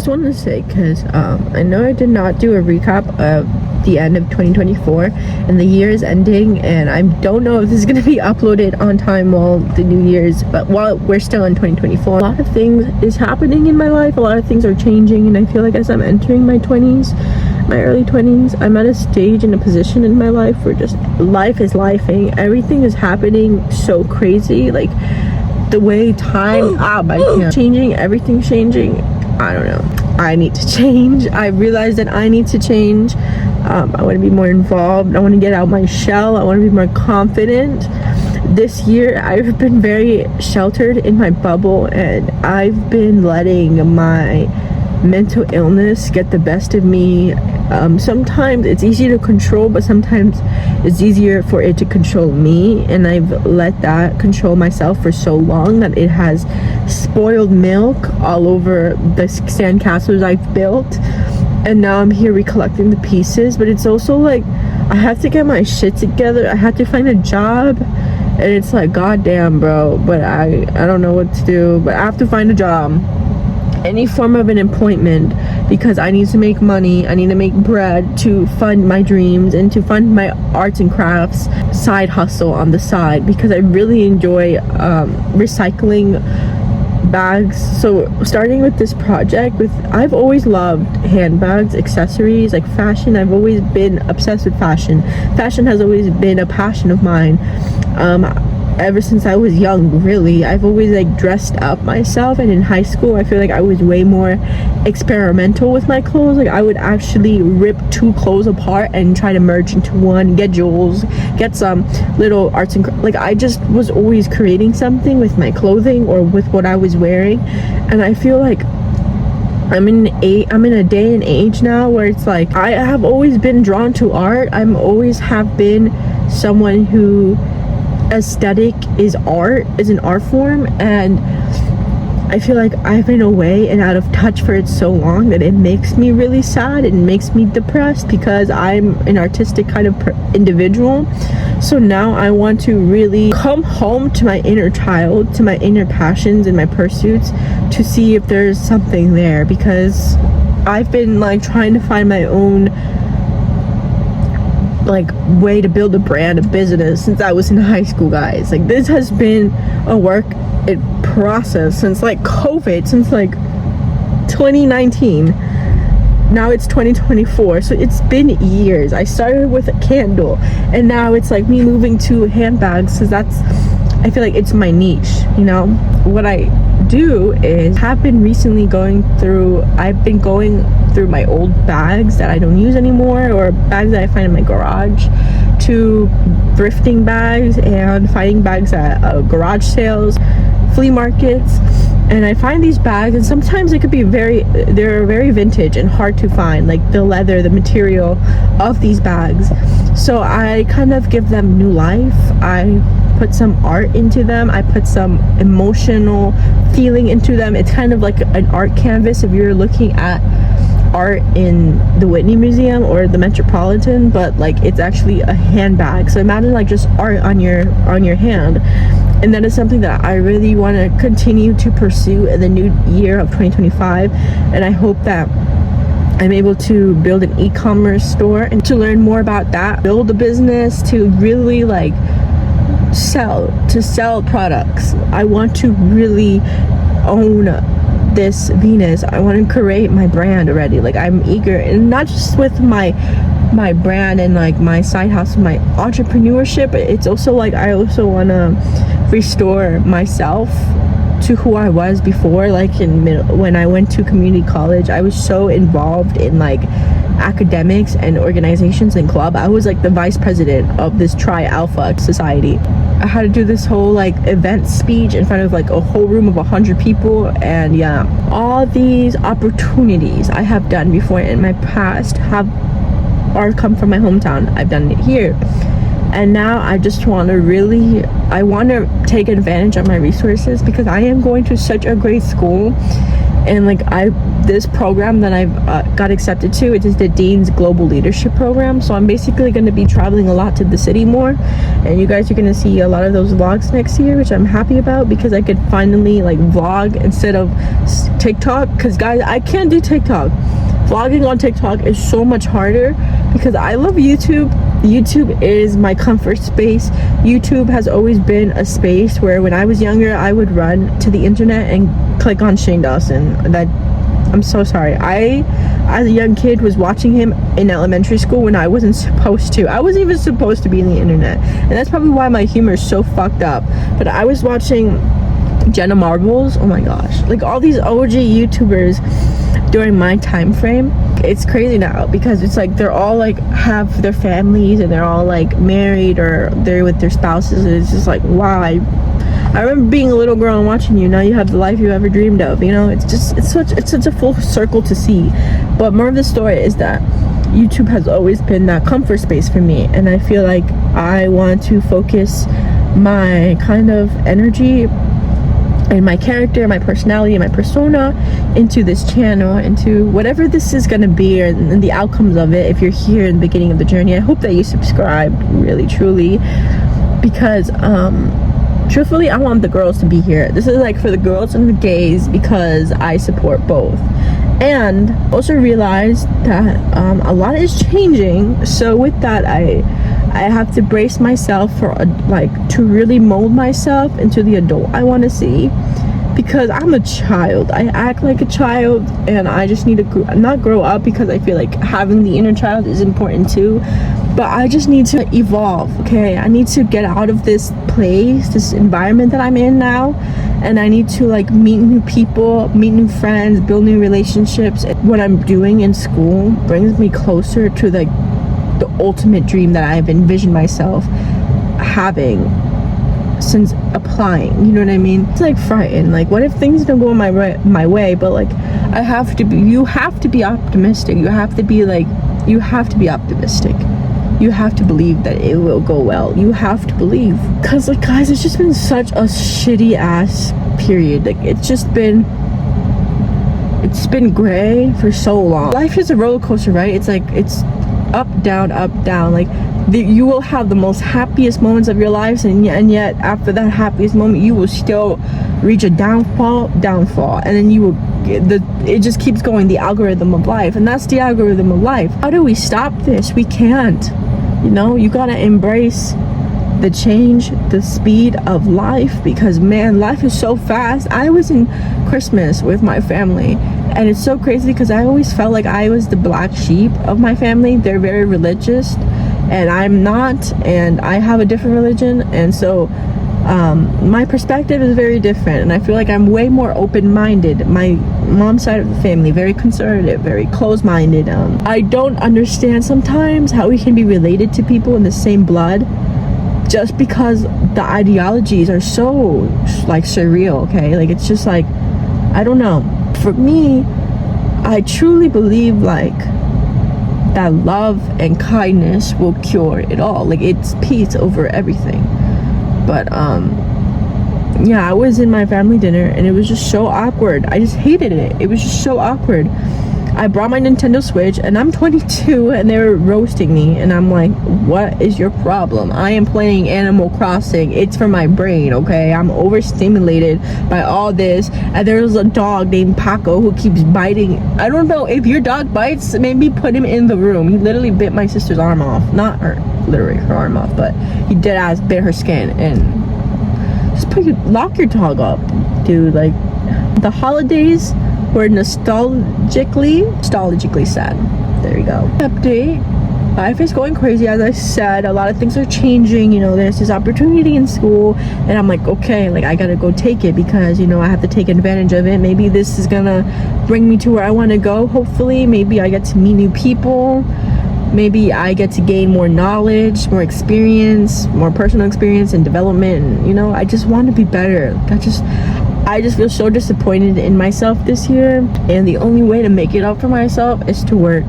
Just wanted to say, because I know I did not do a recap of the end of 2024 and the year is ending, and I don't know if this is going to be uploaded on time while the new year's, but while we're still in 2024, a lot of things is happening in my life. A lot of things are changing, and I feel like as I'm entering my 20s, my early 20s, I'm at a stage and a position in my life where just life is lifing. Everything is happening so crazy, like the way time changing, everything's changing. I don't know, I need to change. I realized that I need to change. I want to be more involved. I want to get out my shell. I want to be more confident. This year I've been very sheltered in my bubble, and I've been letting my mental illness get the best of me. Sometimes it's easy to control, but sometimes it's easier for it to control me, and I've let that control myself for so long that it has spoiled milk all over the sandcastles I've built. And now I'm here recollecting the pieces, but it's also like I have to get my shit together. I have to find a job, and it's like, goddamn, bro, but I don't know what to do, but I have to find a job, any form of an employment, because I need to make money. I need to make bread to fund my dreams and to fund my arts and crafts side hustle on the side, because I really enjoy recycling bags. So starting with this project, I've always loved handbags, accessories, like fashion. I've always been obsessed with fashion. Fashion has always been a passion of mine. Ever since I was young, really. I've always like dressed up myself, and in high school I feel like I was way more experimental with my clothes. Like I would actually rip two clothes apart and try to merge into one, get jewels, get some little arts and like I just was always creating something with my clothing or with what I was wearing. And I feel like I'm in a day and age now where it's like I have always been drawn to art. I'm always have been someone who aesthetic is art, is an art form, and I feel like I've been away and out of touch for it so long that it makes me really sad. It makes me depressed because I'm an artistic kind of individual. So now I want to really come home to my inner child, to my inner passions and my pursuits, to see if there's something there, because I've been like trying to find my own like way to build a brand, a business, since I was in high school, guys. Like this has been a work in process since like COVID, since like 2019. Now it's 2024, so it's been years. I started with a candle, and now it's like me moving to handbags, because I feel like it's my niche, you know. What I do is I've been going through my old bags that I don't use anymore, or bags that I find in my garage, to thrifting bags and finding bags at garage sales, flea markets. And I find these bags, and sometimes it could be they're very vintage and hard to find, like the leather, the material of these bags. So I kind of give them new life. I put some art into them. I put some emotional feeling into them. It's kind of like an art canvas if you're looking at art in the Whitney Museum or the Metropolitan, but like it's actually a handbag. So imagine like just art on your hand. And that is something that I really want to continue to pursue in the new year of 2025. And I hope that I'm able to build an e-commerce store, and to learn more about that, build a business to really like sell products. I want to really own this Venus. I want to create my brand already. Like I'm eager, and not just with my brand and like my side hustle, my entrepreneurship. It's also like I also want to restore myself to who I was before. Like when I went to community college, I was so involved in like academics and organizations and club. I was like the vice president of this Tri Alpha society. I had to do this whole like event speech in front of like a whole room of 100 people, and yeah, all these opportunities I have done before in my past are come from my hometown. I've done it here, and now I just want to take advantage of my resources, because I am going to such a great school And like this program that I've got accepted to, it is the Dean's Global Leadership Program. So I'm basically going to be traveling a lot to the city more, and you guys are going to see a lot of those vlogs next year, which I'm happy about, because I could finally like vlog instead of TikTok. Because guys, I can't do TikTok. Vlogging on TikTok is so much harder because I love YouTube. YouTube is my comfort space. YouTube has always been a space where when I was younger, I would run to the internet and click on Shane Dawson. I'm so sorry. I, as a young kid, was watching him in elementary school when I wasn't supposed to. I wasn't even supposed to be in the internet. And that's probably why my humor is so fucked up. But I was watching Jenna Marbles. Oh my gosh. Like all these OG YouTubers during my time frame. It's crazy now because it's like they're all like have their families and they're all like married or they're with their spouses, and it's just like, wow, I remember being a little girl and watching you. Now you have the life you ever dreamed of, you know. It's such a full circle to see. But more of the story is that YouTube has always been that comfort space for me, and I feel like I want to focus my kind of energy and my character, my personality, and my persona into this channel, into whatever this is gonna be, and the outcomes of it. If you're here in the beginning of the journey, I hope that you subscribe, really, truly, because truthfully, I want the girls to be here. This is like for the girls and the gays, because I support both. And also realize that a lot is changing. So with that, I have to brace myself for to really mold myself into the adult I want to see, because I'm a child. I act like a child, and I just need to not grow up, because I feel like having the inner child is important too, but I just need to evolve. Okay, I need to get out of this place, this environment that I'm in now, and I need to like meet new people, meet new friends, build new relationships. What I'm doing in school brings me closer to like the ultimate dream that I've envisioned myself having since applying, you know what I mean? It's like frightened, like what if things don't go my way, but like you have to be optimistic. You have to be optimistic. You have to believe that it will go well. You have to believe, because like guys, it's just been such a shitty ass period. Like it's been gray for so long. Life is a roller coaster, right? It's like it's up down. Like you will have the most happiest moments of your lives, and yet after that happiest moment you will still reach a downfall, and then you will it just keeps going, the algorithm of life. And that's the algorithm of life. How do we stop this? We can't. You know, you gotta embrace the change, the speed of life, because man, life is so fast. I was in Christmas with my family, and it's so crazy because I always felt like I was the black sheep of my family. They're very religious and I'm not, and I have a different religion, and so my perspective is very different, and I feel like I'm way more open-minded. My mom's side of the family, very conservative, very closed-minded. I don't understand sometimes how we can be related to people in the same blood just because the ideologies are so like surreal. Okay, like it's just like, I don't know. For me, I truly believe like that love and kindness will cure it all. Like it's peace over everything. But yeah, I was in my family dinner and it was just so awkward. I just hated it. It was just so awkward. I brought my Nintendo Switch and I'm 22 and they were roasting me, and I'm like, what is your problem? I am playing Animal Crossing. It's for my brain, okay? I'm overstimulated by all this, and there's a dog named Paco who keeps biting. I don't know, if your dog bites, maybe put him in the room. He literally bit my sister's arm off. Not her, literally her arm off, but he dead ass bit her skin. And just lock your dog up, dude. Like, the holidays were nostalgically sad. There you go. Update. Life is going crazy, as I said. A lot of things are changing. You know, there's this opportunity in school, and I'm like, okay, like I gotta go take it, because you know I have to take advantage of it. Maybe this is gonna bring me to where I want to go. Hopefully, maybe I get to meet new people. Maybe I get to gain more knowledge, more experience, more personal experience and development. And, you know, I just want to be better. I just feel so disappointed in myself this year, and the only way to make it up for myself is to work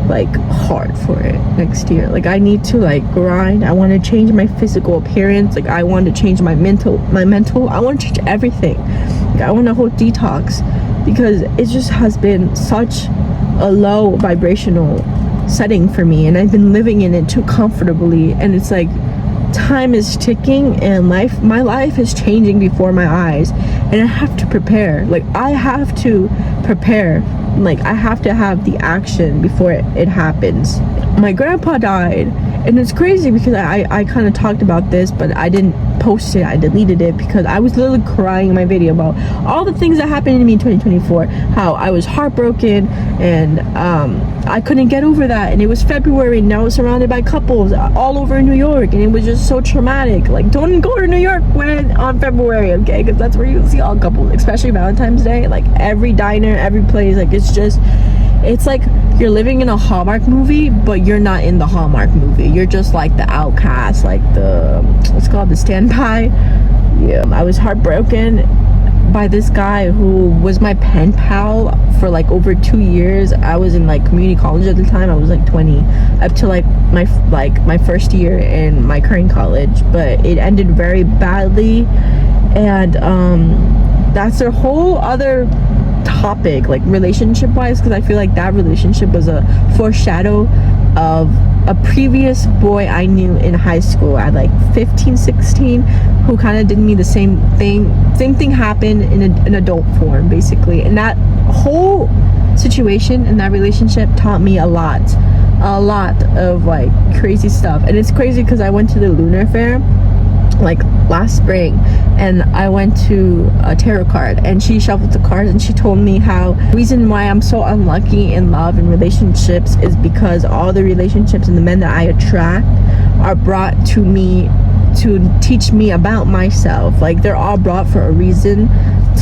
like hard for it next year. Like I need to like grind. I want to change my physical appearance. Like I want to change my mental. I want to change everything. Like I want a whole detox. because it just has been such a low vibrational setting for me, and I've been living in it too comfortably, and it's like time is ticking and my life is changing before my eyes, and I have to prepare. Like I have to prepare, like I have to have the action before it happens. My grandpa died, and it's crazy because I kind of talked about this, but I didn't post it. I deleted it because I was literally crying in my video about all the things that happened to me in 2024, how I was heartbroken, and I couldn't get over that, and it was February and I was surrounded by couples all over New York, and it was just so traumatic. Like, don't go to New York when on February, okay, because that's where you see all couples, especially Valentine's Day. Like every diner, every place, like it's like you're living in a Hallmark movie, but you're not in the Hallmark movie. You're just like the outcast, like the, what's called, the standby. Yeah, I was heartbroken by this guy who was my pen pal for like over 2 years. I was in like community college at the time. I was like 20, up to like my first year in my current college, but it ended very badly, and that's a whole other topic, like relationship wise, because I feel like that relationship was a foreshadow of a previous boy I knew in high school at like 15, 16, who kind of did me the same thing happened in an adult form basically. And that whole situation and that relationship taught me a lot of like crazy stuff. And it's crazy because I went to the lunar fair like last spring, and I went to a tarot card, and she shuffled the cards, and she told me how the reason why I'm so unlucky in love and relationships is because all the relationships and the men that I attract are brought to me to teach me about myself. Like they're all brought for a reason,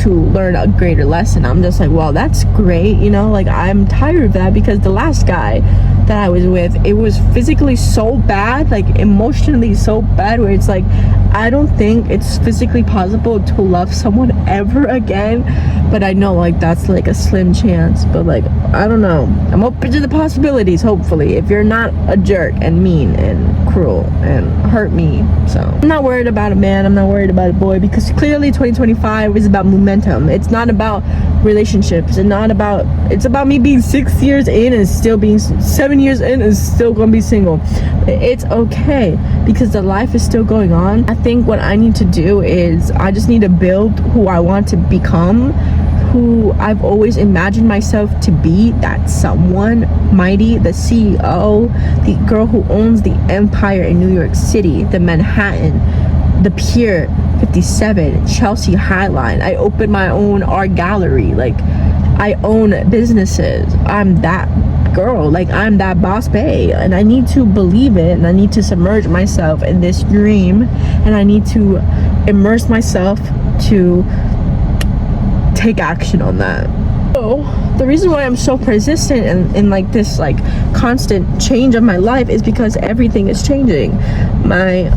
to learn a greater lesson. I'm just like, well, that's great, you know. Like I'm tired of that, because the last guy that I was with, it was physically so bad, like emotionally so bad, where it's like I don't think it's physically possible to love someone ever again. But I know like that's like a slim chance, but like I don't know, I'm open to the possibilities, hopefully, if you're not a jerk and mean and cruel and hurt me. So I'm not worried about a man, I'm not worried about a boy, because clearly 2025 is about momentum. It's not about relationships, and not about, it's about me being 6 years in and still being 7 years in and still gonna be single. It's okay, because the life is still going on. I think what I need to do is I just need to build who I want to become, who I've always imagined myself to be, that someone mighty, the CEO, the girl who owns the empire in New York City, the Manhattan, the Pier 57, Chelsea Highline. I opened my own art gallery. Like I own businesses. I'm that girl. Like I'm that boss bae, and I need to believe it, and I need to submerge myself in this dream, and I need to immerse myself to take action on that. So the reason why I'm so persistent in like this like constant change of my life is because everything is changing. My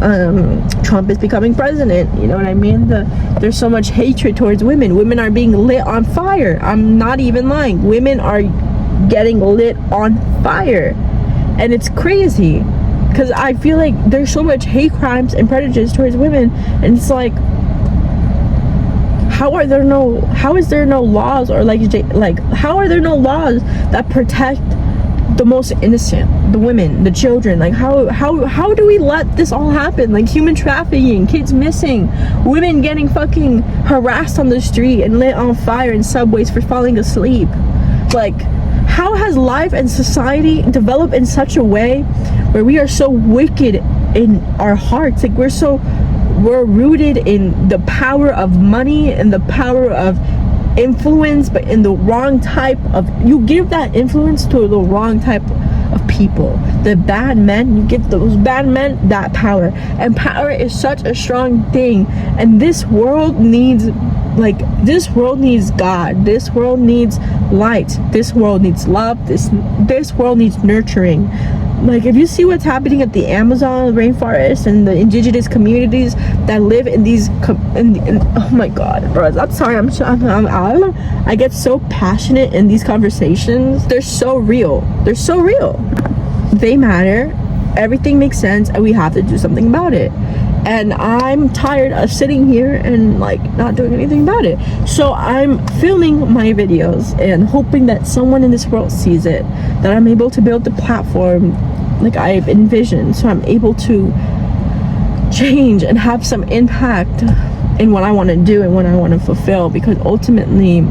Trump is becoming president, you know what I mean? There's so much hatred towards women. Women are being lit on fire. I'm not even lying. Women are getting lit on fire, and it's crazy because I feel like there's so much hate crimes and prejudice towards women, and it's like, how is there no laws, or how are there no laws that protect the most innocent, the women, the children? Like how do we let this all happen? Like human trafficking, kids missing, women getting fucking harassed on the street and lit on fire in subways for falling asleep. Like how has life and society developed in such a way where we are so wicked in our hearts? Like we're rooted in the power of money and the power of influence, but in the wrong type of, you give that influence to the wrong type of people. The bad men, you give those bad men that power, and power is such a strong thing. And this world needs God, this world needs light, this world needs love, this world needs nurturing. Like if you see what's happening at the Amazon rainforest and the indigenous communities that live in these oh my god, bro, I'm sorry, I get so passionate in these conversations. They're so real, they matter, everything makes sense, and we have to do something about it. and I'm tired of sitting here and like not doing anything about it. So I'm filming my videos and hoping that someone in this world sees it, that I'm able to build the platform like I've envisioned, so I'm able to change and have some impact in what I want to do and what I want to fulfill, because ultimately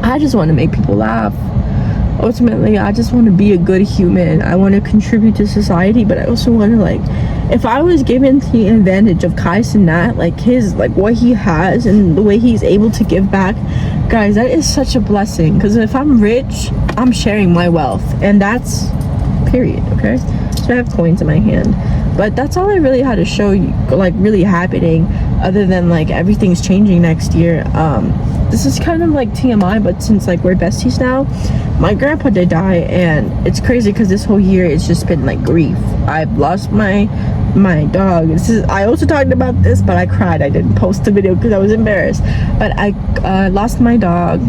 I just want to make people laugh. Ultimately, I just want to be a good human. I want to contribute to society, but I also want to, like, if I was given the advantage of Kai Cenat, like his, like what he has and the way he's able to give back, guys, that is such a blessing. Because if I'm rich, I'm sharing my wealth, and that's period. Okay, so I have coins in my hand, but that's all I really had to show you, like really happening, other than like everything's changing next year. This is kind of like TMI, but since like we're besties now, my grandpa did die, and it's crazy because this whole year it's just been like grief. I've lost my dog. I also talked about this, but I cried. I didn't post the video because I was embarrassed, but I lost my dog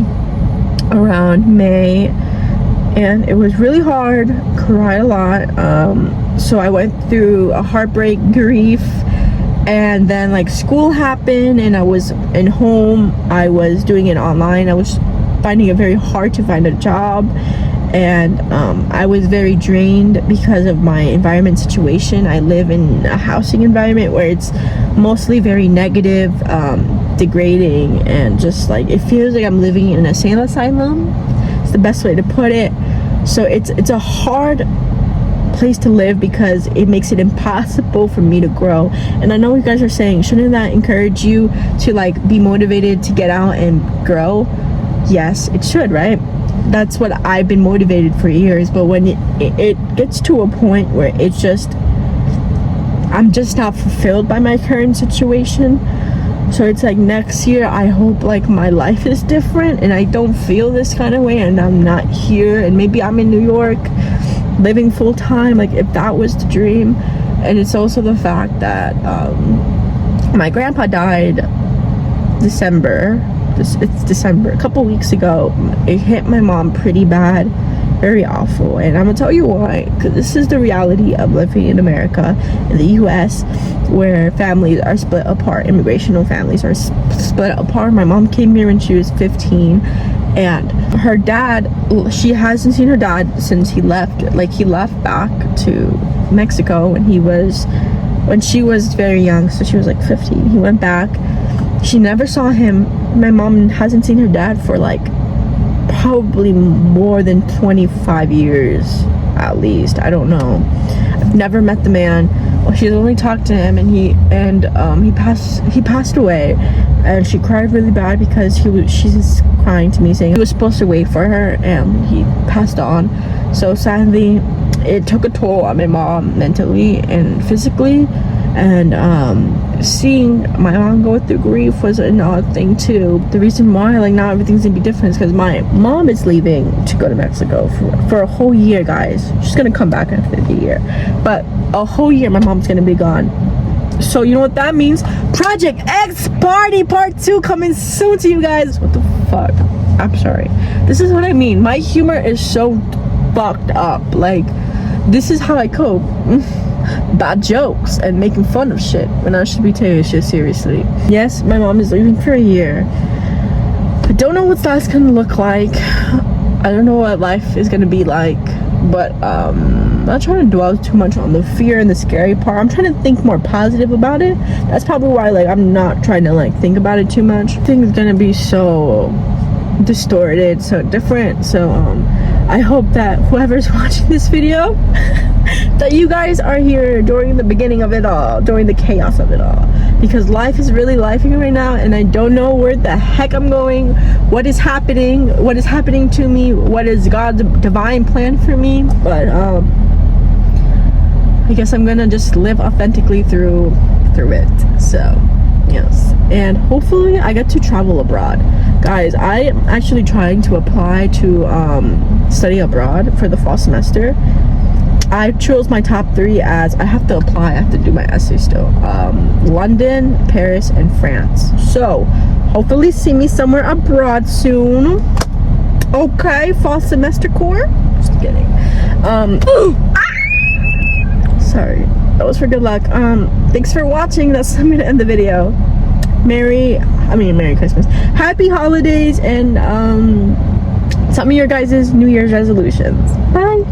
around May, and it was really hard. Cried a lot. So I went through a heartbreak, grief, and then like school happened, and I was in home. I was doing it online. I was finding it very hard to find a job, and I was very drained because of my environment situation. I live in a housing environment where it's mostly very negative, degrading, and just like it feels like I'm living in an insane asylum. It's the best way to put it. So it's a hard place to live because it makes it impossible for me to grow. And I know you guys are saying, shouldn't that encourage you to like be motivated to get out and grow? Yes, it should, right? That's what I've been motivated for years. But when it gets to a point where it's just, I'm just not fulfilled by my current situation. So it's like next year I hope like my life is different and I don't feel this kind of way, and I'm not here, and maybe I'm in New York living full time, like if that was the dream. And it's also the fact that my grandpa died December, a couple weeks ago. It hit my mom pretty bad, very awful, and I'm gonna tell you why, because this is the reality of living in America, in the US, where families are split apart. Immigrational families are split apart. My mom came here when she was 15, and her dad, she hasn't seen her dad since he left. Like he left back to Mexico when she was very young, so she was like 15. He went back. She never saw him. My mom hasn't seen her dad for like probably more than 25 years at least. I don't know. I've never met the man. Well, she's only talked to him, and he passed away, and she cried really bad because she's crying to me saying he was supposed to wait for her and he passed on. So sadly, it took a toll on my mom mentally and physically, and seeing my mom go through grief was an odd thing too. The reason why like now everything's gonna be different is because my mom is leaving to go to Mexico for a whole year, guys. She's gonna come back after the year, but a whole year my mom's gonna be gone. So you know what that means? Project X Party Part 2 coming soon to you guys. What the fuck? I'm sorry. This is what I mean. My humor is so fucked up. Like, this is how I cope. Bad jokes and making fun of shit when I should be taking shit seriously. Yes, my mom is leaving for a year. I don't know what that's gonna look like. I don't know what life is gonna be like, but I'm not trying to dwell too much on the fear and the scary part. I'm trying to think more positive about it. That's probably why like I'm not trying to like think about it too much. Things gonna be so distorted, so different. So I hope that whoever's watching this video that you guys are here during the beginning of it all, during the chaos of it all, because life is really lifing right now, and I don't know where the heck I'm going, what is happening to me, what is God's divine plan for me. But I guess I'm gonna just live authentically through it. So yes, and hopefully I get to travel abroad. Guys, I am actually trying to apply to study abroad for the fall semester. I chose my top 3 as I have to apply. I have to do my essay still. London, Paris, and France. So hopefully see me somewhere abroad soon. Okay, fall semester core. Just kidding. Sorry. that was for good luck. Thanks for watching. That's I'm gonna end the video. Merry Christmas, happy holidays, and tell me your guys' New Year's resolutions. Bye.